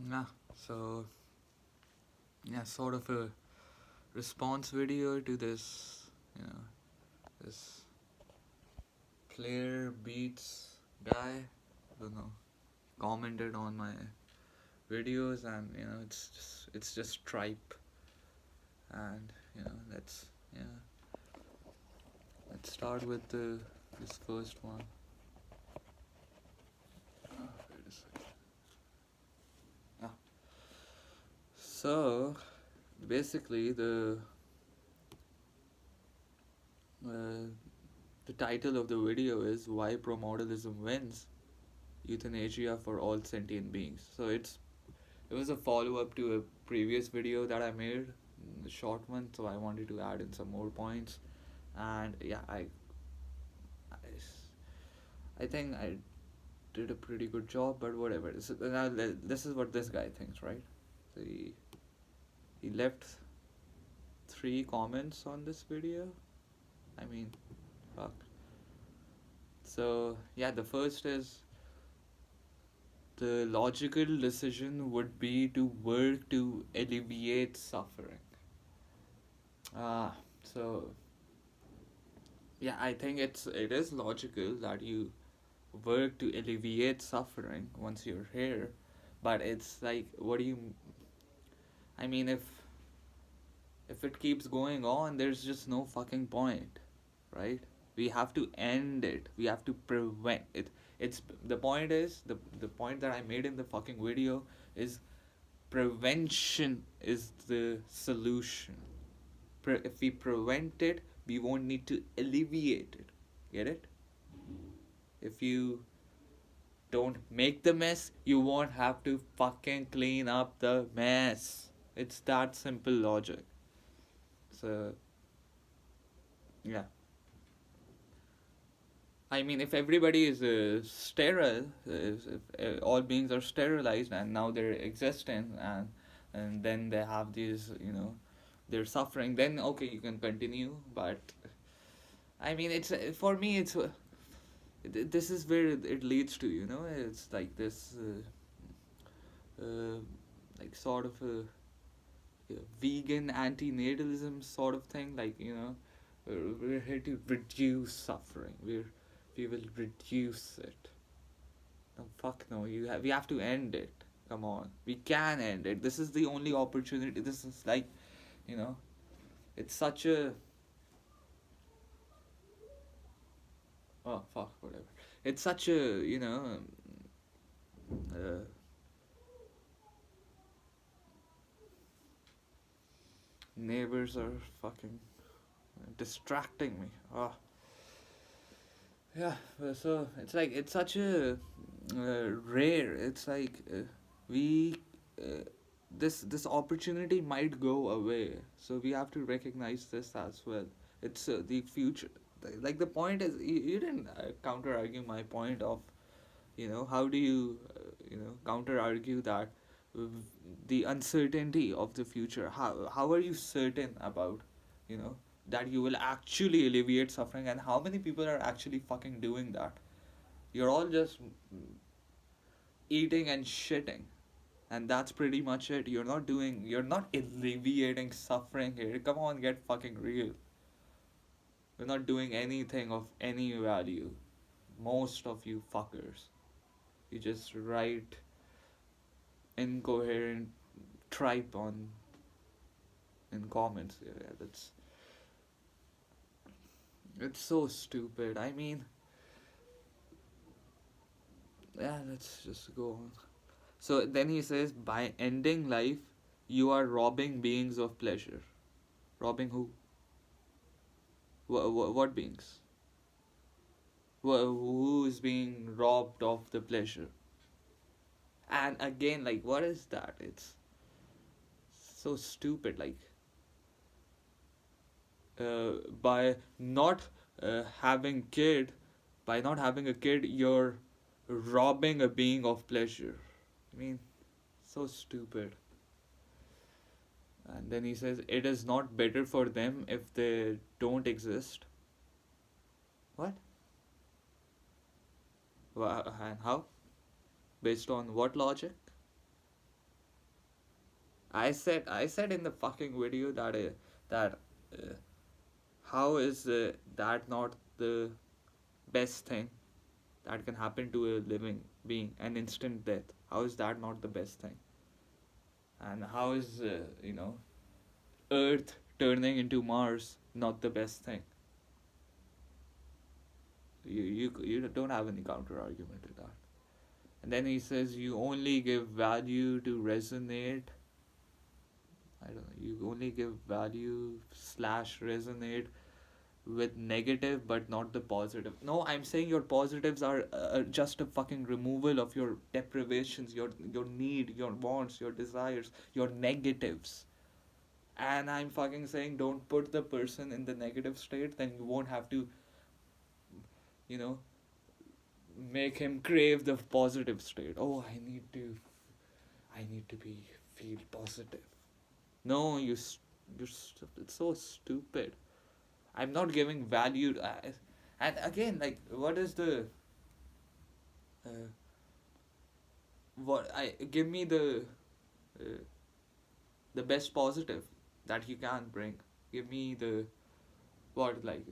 Yeah, so yeah, sort of a response video to this, this player beats guy. I don't know. Commented on my videos, and it's just tripe, and let's start with the this first one. Wait a second. Ah, so basically uh, the title of the video is "Why Promodalism Wins: Euthanasia for All Sentient Beings." So it was a follow up to a previous video that I made, the short one. So I wanted to add in some more points, and yeah, I, I think I did a pretty good job. But whatever. So now this is what this guy thinks, right? So he left 3 comments on this video. I mean, fuck. So yeah, the first is the logical decision would be to work to alleviate suffering. Ah, so yeah, I think it is logical that you work to alleviate suffering once you're here, but it's like, what do you? I mean, if it keeps going on, there's just no fucking point, right? We have to end it. We have to prevent it. It's the point is the point that I made in the fucking video is prevention is the solution. If we prevent it, we won't need to alleviate it. Get it? If you don't make the mess, you won't have to fucking clean up the mess. It's that simple logic. So, yeah. I mean, if everybody is sterile, if all beings are sterilized and now they're existing, and then they have these, they're suffering, then okay, you can continue. But I mean, it's for me, this is where it leads to. It's like this, like sort of a vegan anti-natalism sort of thing. Like we're here to reduce suffering. We will reduce it. No, fuck no. We have to end it. Come on, we can end it. This is the only opportunity. This is like, you know, it's such a, oh fuck, whatever. It's such a, uh, neighbors are fucking distracting me. Oh, yeah. So it's like it's such a rare. It's like we. This opportunity might go away, so we have to recognize this as well. It's the future. Like the point is, you didn't counter argue my point of, how do you counter argue that the uncertainty of the future, how are you certain about, you know that you will actually alleviate suffering, and how many people are actually fucking doing that? You're all just eating and shitting, and that's pretty much it. You're not alleviating suffering here. Come on, get fucking real. You're not doing anything of any value. Most of you fuckers, you just write incoherent tripe on in comments. Yeah, it's so stupid. I mean, yeah, let's just go on. So then he says, by ending life, you are robbing beings of pleasure. Robbing who? What beings? Who is being robbed of the pleasure? And again, like, what is that? It's so stupid. Like, by not having a kid, you're robbing a being of pleasure. I mean, so stupid. And then he says, it is not better for them if they don't exist. What? And how? Based on what logic? I said in the fucking video that that uh, how is that not the best thing that can happen to a living being, an instant death? How is that not the best thing? And how is Earth turning into Mars not the best thing? You don't have any counter argument to that. And then he says you only give value to resonate. I don't know. You only give value slash resonate with negative, but not the positive. No, I'm saying your positives are just a fucking removal of your deprivations, your need, your wants, your desires, your negatives. And I'm fucking saying don't put the person in the negative state, then you won't have to, you know, make him crave the positive state. Oh, I need to be feel positive. No, it's so stupid. I'm not giving value. And again, like, what is uh, what I give me uh, the best positive that you can bring. Give me the what like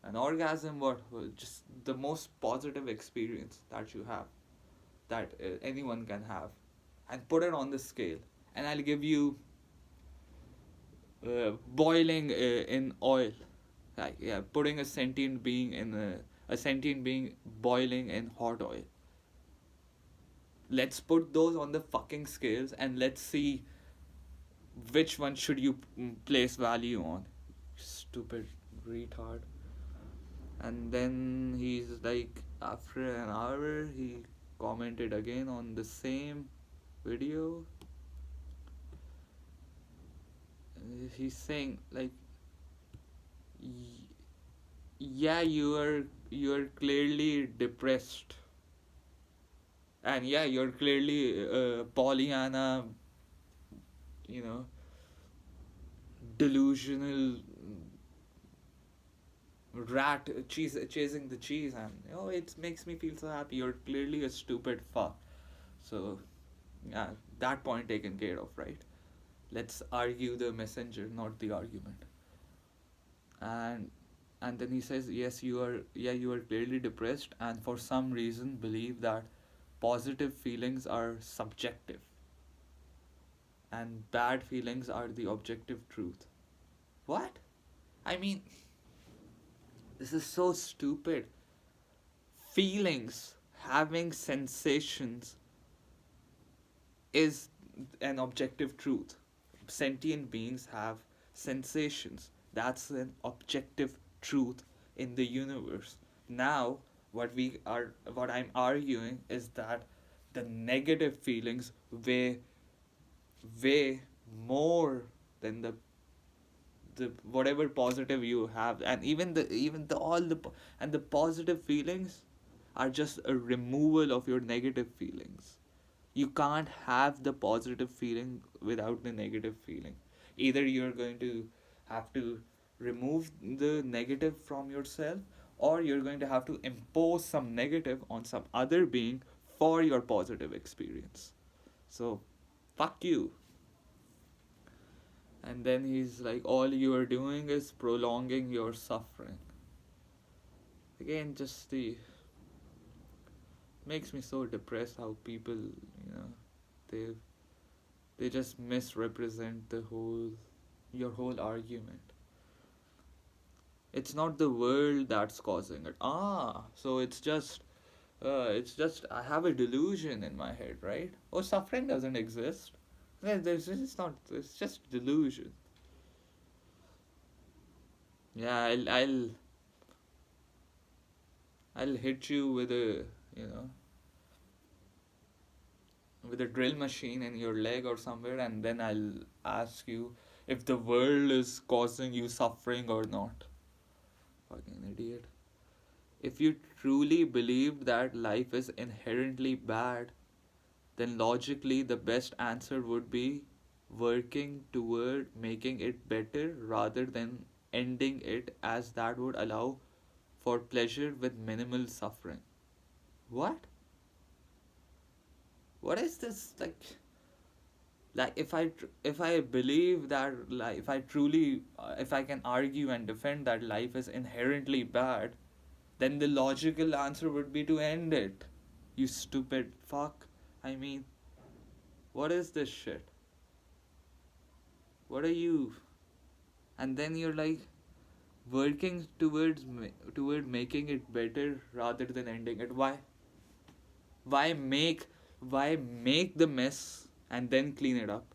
an orgasm. What just the most positive experience that you have that anyone can have, and put it on the scale. And I'll give you boiling in oil. Like, yeah, putting a sentient being in a sentient being boiling in hot oil. Let's put those on the fucking scales and let's see which one should you place value on. Stupid retard. And then he's like, after an hour, he commented again on the same video. He's saying like, yeah, you are clearly depressed, and yeah, you're clearly Pollyanna, you know, delusional rat chasing the cheese, and it makes me feel so happy. You're clearly a stupid fuck. So yeah, that point taken care of, right? Let's argue the messenger, not the argument. And and then he says, yes, you are clearly depressed, and for some reason believe that positive feelings are subjective and bad feelings are the objective truth. What? I mean, this is so stupid. Feelings, having sensations, is an objective truth. Sentient beings have sensations. That's an objective truth in the universe. Now, what I'm arguing is that the negative feelings weigh more than the whatever positive you have, and even the all the and the positive feelings are just a removal of your negative feelings. You can't have the positive feeling without the negative feeling. Either you're going to have to remove the negative from yourself, or you're going to have to impose some negative on some other being for your positive experience. So fuck you. And then he's like, all you are doing is prolonging your suffering. Again, just the makes me so depressed how people, they they just misrepresent the whole your whole argument. It's not the world that's causing it. So it's just I have a delusion in my head, right? Oh, suffering doesn't exist. Yeah, there's it's not. It's just delusion. Yeah, I'll hit you you know with a drill machine in your leg or somewhere, and then I'll ask you if the world is causing you suffering or not. Fucking idiot. If you truly believed that life is inherently bad, then logically the best answer would be working toward making it better rather than ending it, as that would allow for pleasure with minimal suffering. What? What is this like? Like if I believe that, like if I truly if I can argue and defend that life is inherently bad, then the logical answer would be to end it. You stupid fuck. I mean, what is this shit? What are you? And then you're like working toward making it better rather than ending it. Why make why make the mess and then clean it up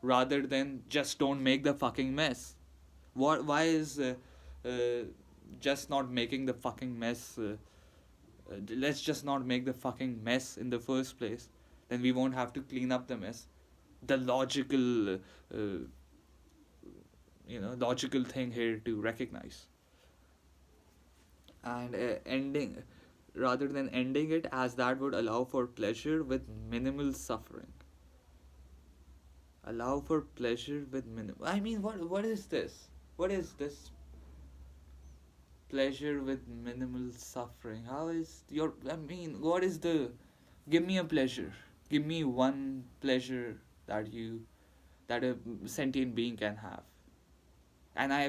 rather than just don't make the fucking mess? Why is uh, just not making the fucking mess? Let's just not make the fucking mess in the first place. Then we won't have to clean up the mess. The logical thing here to recognize. And ending rather than ending it, as that would allow for pleasure with minimal suffering. Allow for pleasure with minimal. I mean, what is this? What is this pleasure with minimal suffering? How is your? I mean, what is the? Give me a pleasure. Give me one pleasure that a sentient being can have. And I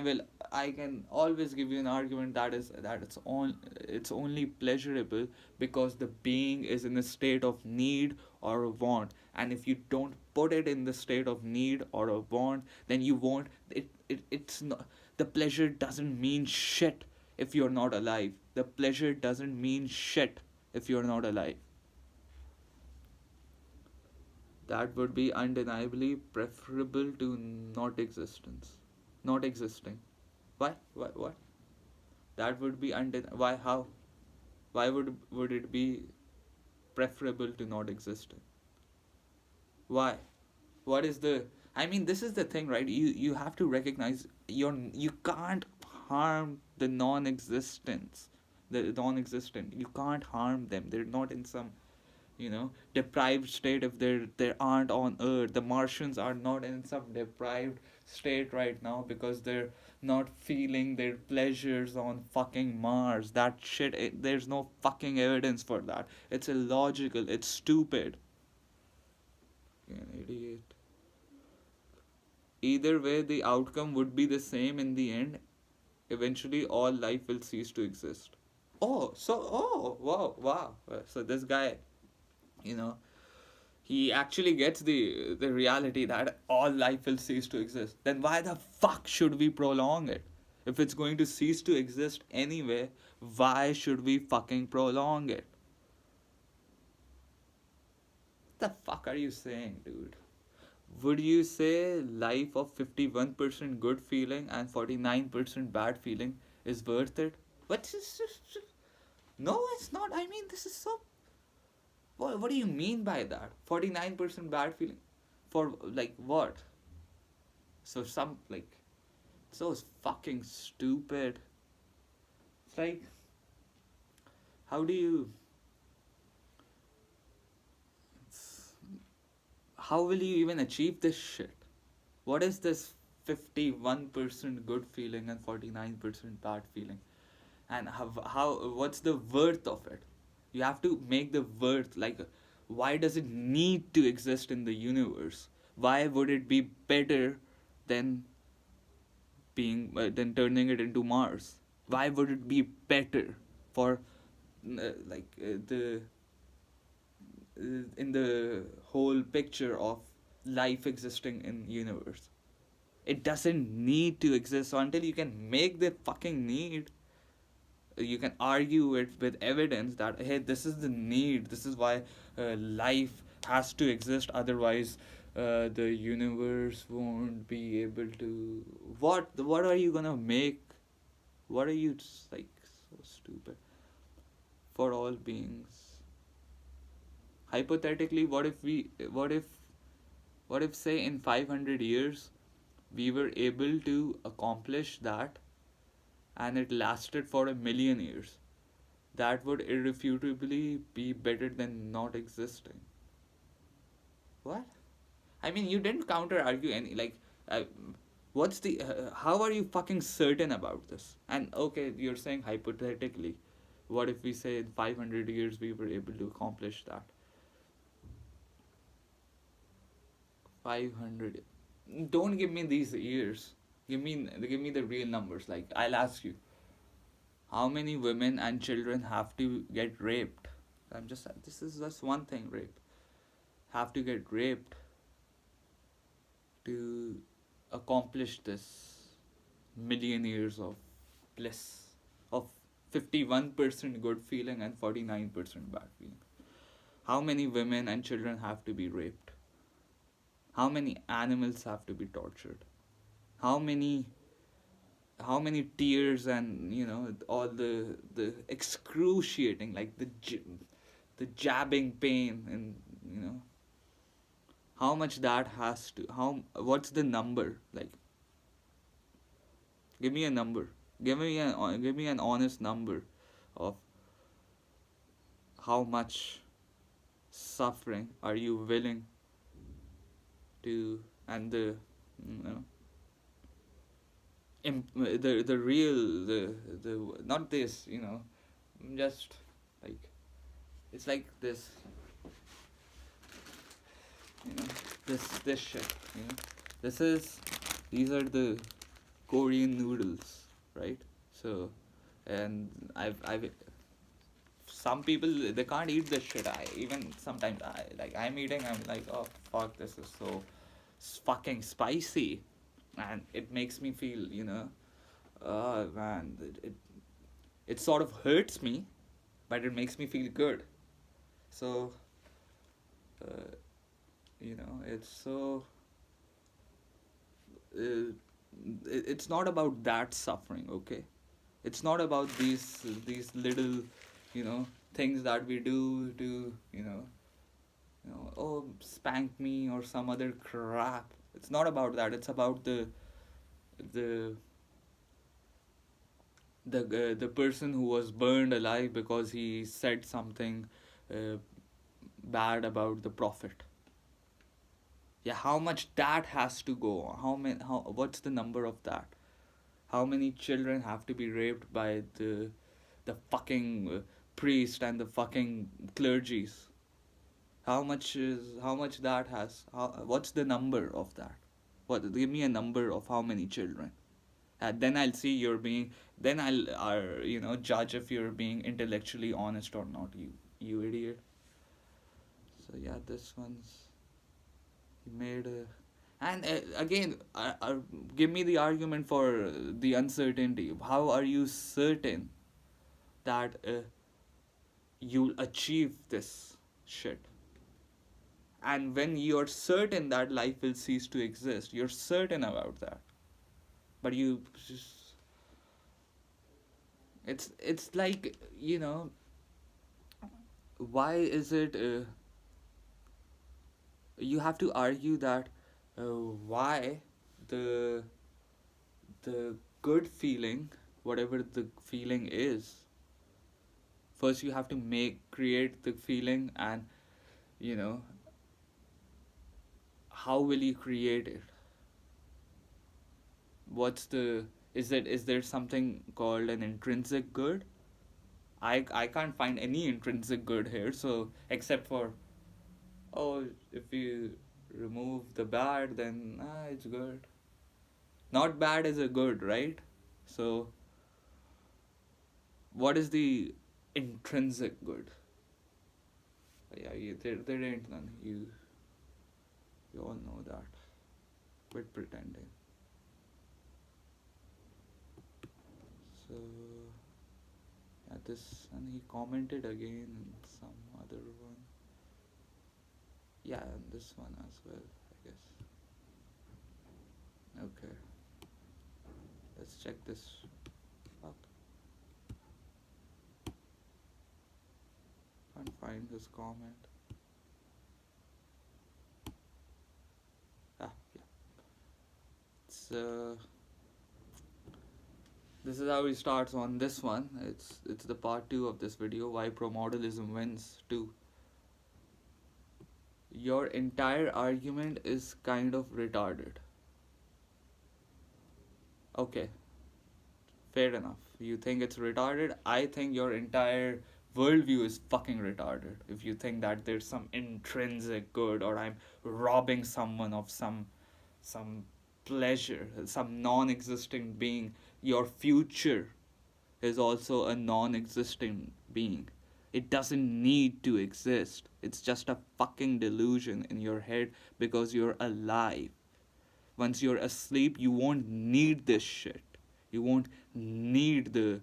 can always give you an argument that it's only pleasurable because the being is in a state of need or a want, and if you don't put it in the state of need or a want, then you won't it's not. The pleasure doesn't mean shit if you're not alive. The pleasure doesn't mean shit if you're not alive. That would be undeniably preferable to not existing. What? That would be why how? Why would it be preferable to not existing? Why? What is the? I mean, this is the thing, right? You have to recognize you can't harm the non-existence, the non-existent. You can't harm them. They're not in some deprived state. If they aren't on Earth, the Martians are not in some deprived state right now because they're not feeling their pleasures on fucking Mars. That shit, there's no fucking evidence for that. It's illogical. It's stupid. You're an idiot. Either way, the outcome would be the same in the end. Eventually, all life will cease to exist. Wow. So this guy, you know, he actually gets the reality that all life will cease to exist. Then why the fuck should we prolong it? If it's going to cease to exist anyway, why should we fucking prolong it? What the fuck are you saying, dude? Would you say life of 51% good feeling and 49% bad feeling is worth it? What is this? No, it's not. I mean, this is so. What do you mean by that? 49% bad feeling? For like what? So some like so fucking stupid. It's like how do you how will you even achieve this shit? What is this 51% good feeling and 49% bad feeling? And how what's the worth of it? You have to make the worth, like why does it need to exist in the universe? Why would it be better than being than turning it into Mars? Why would it be better for the in the whole picture of life existing in universe? It doesn't need to exist. So until you can make the fucking need, you can argue it with evidence that hey, this is the need, this is why life has to exist, otherwise the universe won't be able to. What are you gonna make? What are you like so stupid? For all beings, hypothetically, what if say in 500 years we were able to accomplish that and it lasted for 1,000,000 years? That would irrefutably be better than not existing. What? I mean, you didn't counter argue any like. What's the? How are you fucking certain about this? And okay, you're saying hypothetically. What if we say in 500 years we were able to accomplish that? 500. Don't give me these years. Give me the real numbers. Like, I'll ask you, how many women and children have to get raped? This is just one thing, rape. Have to get raped to accomplish this million years of bliss, of 51% good feeling and 49% bad feeling. How many women and children have to be raped? How many animals have to be tortured? How many how many tears and all the excruciating, like the jabbing pain, and how much that has to how what's the number, like, give me a number, give me an honest number of how much suffering are you willing to, and you know the real, the not this, just like, it's like this, this shit, this is these are the Korean noodles, right? So, and I've some people, they can't eat this shit. I even sometimes, I'm eating, I'm like, oh fuck, this is so fucking spicy, and it makes me feel, oh man, it sort of hurts me, but it makes me feel good. So, uh, it's so, uh, it's not about that suffering, okay? It's not about these little, things that we do to, oh, spank me or some other crap. It's not about that. It's about the the person who was burned alive because he said something uh, bad about the prophet. Yeah, how much that has to go? How what's the number of that? How many children have to be raped by the fucking priest and the fucking clergies? How much that has? What's the number of that? What? Give me a number of how many children. Then I'll see you're being. Then I'll judge if you're being intellectually honest or not. You idiot. So yeah, this one's he made a. And again, give me the argument for the uncertainty. How are you certain that you'll achieve this shit? And when you're certain that life will cease to exist, you're certain about that. But you just, it's like, why is it you have to argue that why the the good feeling, whatever the feeling is, first you have to create the feeling, and you know how will you create it? What's the is there something called an intrinsic good? I can't find any intrinsic good here, so except for, oh, if you remove the bad, then it's good. Not bad is a good, right? So what is the intrinsic good? Yeah, there ain't none. You all know that. Quit pretending. So yeah, this, and he commented again in some other one. Yeah, and this one as well, I guess. Okay, let's check this. Fuck, can't find his comment. Yeah. So this is how he starts on this one. It's the part 2 of this video, why pro-modelism wins 2. Your entire argument is kind of retarded. Okay, fair enough. You think it's retarded. I think your entire worldview is fucking retarded. If you think that there's some intrinsic good, or I'm robbing someone of some pleasure, some non-existing being, your future is also a non-existing being. It doesn't need to exist. It's just a fucking delusion in your head because you're alive. Once you're asleep, you won't need this shit. You won't need the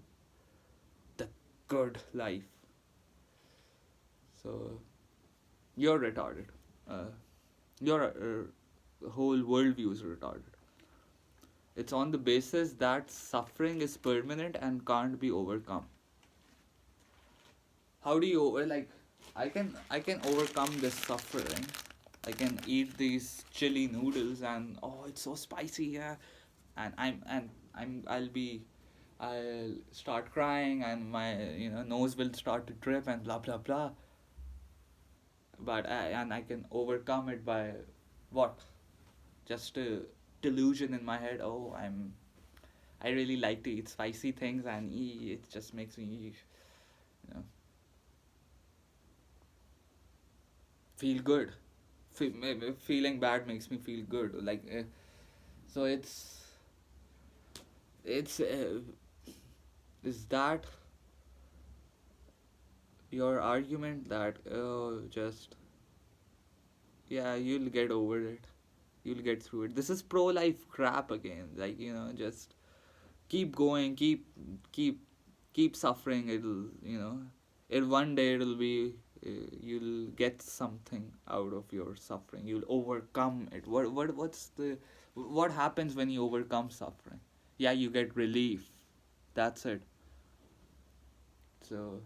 good life. So you're retarded. Uh, your whole worldview is retarded. It's on the basis that suffering is permanent and can't be overcome. How do you like? I can overcome this suffering. I can eat these chili noodles and oh, it's so spicy, yeah. I'll start crying and my nose will start to drip and blah blah blah. And I can overcome it by what? Just a delusion in my head. Oh, I really like to eat spicy things and it just makes me know feel good. Feeling bad makes me feel good. So it's is that your argument that just yeah, you'll get over it, you'll get through it. This is pro life crap again. Just keep going, keep keep suffering. It one day it'll be you'll get something out of your suffering. You'll overcome it. What happens when you overcome suffering? Yeah, you get relief. That's it. So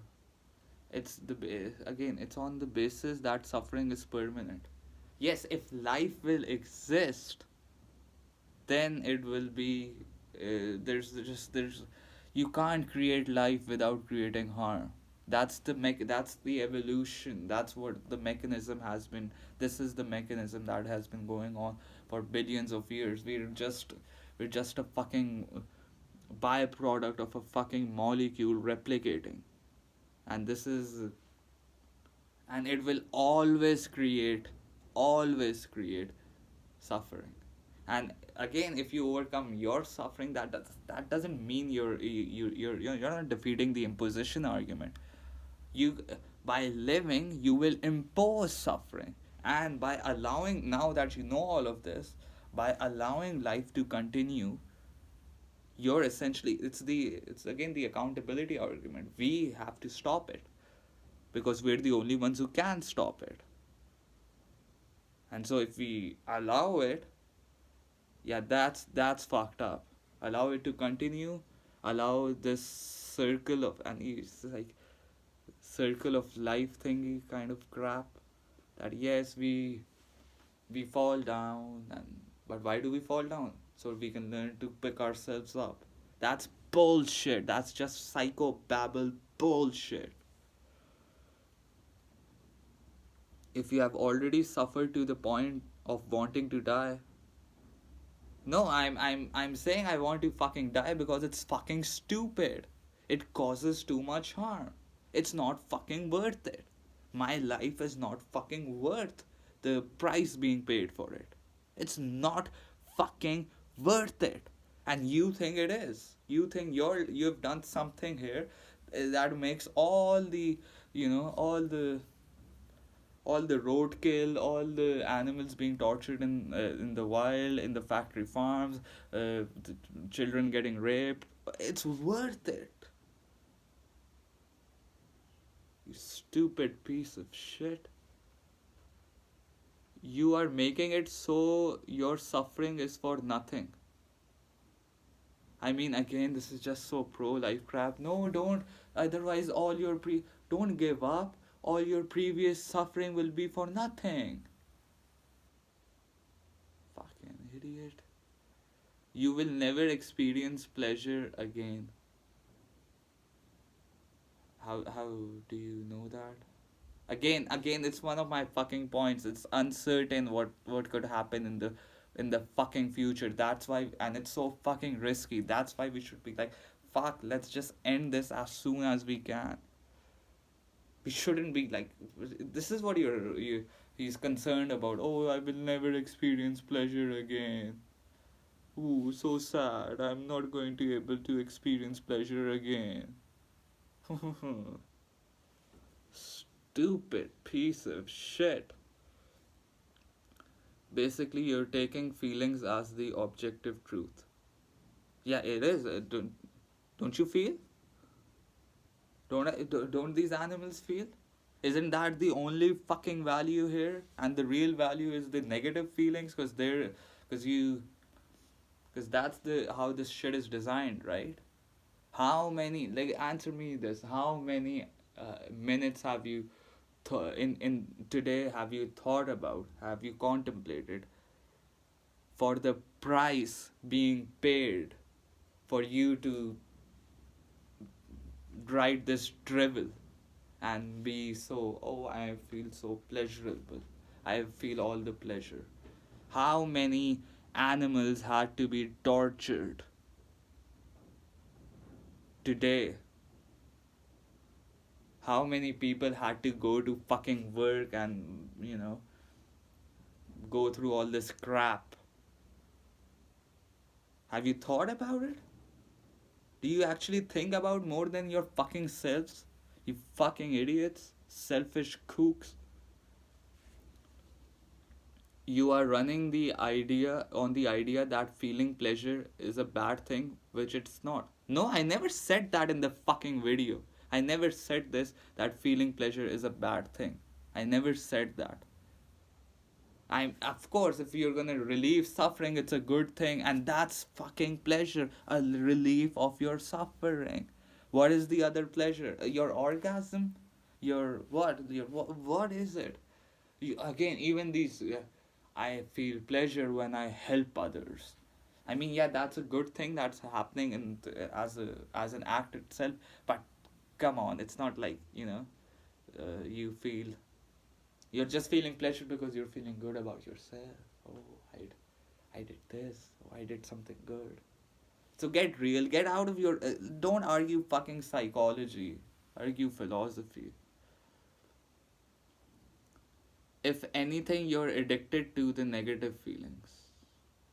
again, it's on the basis that suffering is permanent. Yes, if life will exist, then it will be there's you can't create life without creating harm. That's the evolution. That's what the mechanism has been. This is the mechanism that has been going on for billions of years. We're just a fucking byproduct of a fucking molecule replicating. And this is and it will always create suffering. And again, if you overcome your suffering, that doesn't mean you're not defeating the imposition argument. You By living, you will impose suffering. And by allowing, now that you know all of this, by allowing life to continue, you're essentially, it's again the accountability argument. We have to stop it because we're the only ones who can stop it. And so if we allow it, yeah, that's fucked up. Allow it to continue, allow this circle of, and it's like circle of life thingy kind of crap, that yes, we fall down, and but why do we fall down? So we can learn to pick ourselves up. That's bullshit. That's just psychobabble bullshit. If you have already suffered to the point of wanting to die, no, I'm saying I want to fucking die because it's fucking stupid. It causes too much harm. It's not fucking worth it. My life is not fucking worth the price being paid for it. It's not fucking worth it. And you think it is. You think you've done something here that makes all the roadkill, all the animals being tortured in the wild, in the factory farms, children getting raped. It's worth it. You stupid piece of shit. You are making it so your suffering is for nothing. I mean, again, this is just so pro-life crap. No, don't. Otherwise, don't give up. All your previous suffering will be for nothing. Fucking idiot. You will never experience pleasure again. How do you know that? Again, it's one of my fucking points. It's uncertain what could happen in the fucking future. That's why, and it's so fucking risky. That's why we should be like, fuck, let's just end this as soon as we can. We shouldn't be like, this is what he's concerned about. Oh, I will never experience pleasure again. Ooh, so sad. I'm not going to be able to experience pleasure again. Stupid piece of shit. Basically, you're taking feelings as the objective truth. Yeah, it is. Don't you feel? Don't these animals feel? Isn't that the only fucking value here? And the real value is the negative feelings, because you, because that's the how this shit is designed, right? How many, like, answer me this? How many minutes have you in today have you thought about? Have you contemplated for the price being paid for you to write this drivel and be so, oh, I feel so pleasurable. I feel all the pleasure. How many animals had to be tortured today? How many people had to go to fucking work and, go through all this crap? Have you thought about it? Do you actually think about more than your fucking selves? You fucking idiots, selfish kooks. You are running the idea that feeling pleasure is a bad thing, which it's not. No, I never said that in the fucking video. I never said this, that feeling pleasure is a bad thing. I never said that. I'm, of course, if you're gonna relieve suffering, it's a good thing, and that's fucking pleasure, a relief of your suffering. What is the other pleasure? Your orgasm? Your what? What is it? Again, even these, I feel pleasure when I help others. I mean, yeah, that's a good thing that's happening as an act itself. But come on, it's not like, you feel, you're just feeling pleasure because you're feeling good about yourself. Oh, I did this. Oh, I did something good. So get real. Get out of your. Don't argue fucking psychology. Argue philosophy. If anything, you're addicted to the negative feelings.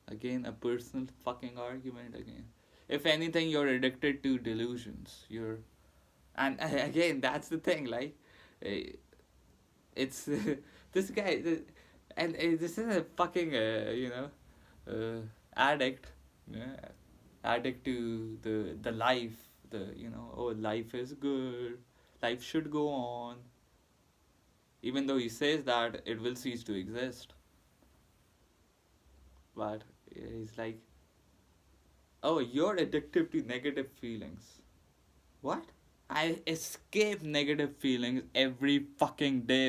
Again, a personal fucking argument again. If anything, you're addicted to delusions. And again, that's the thing. Like, eh, it's this guy, and this is a fucking addict. Yeah, addict to the life. The oh, life is good. Life should go on. Even though he says that it will cease to exist, but he's like, oh, you're addicted to negative feelings. What? I escape negative feelings every fucking day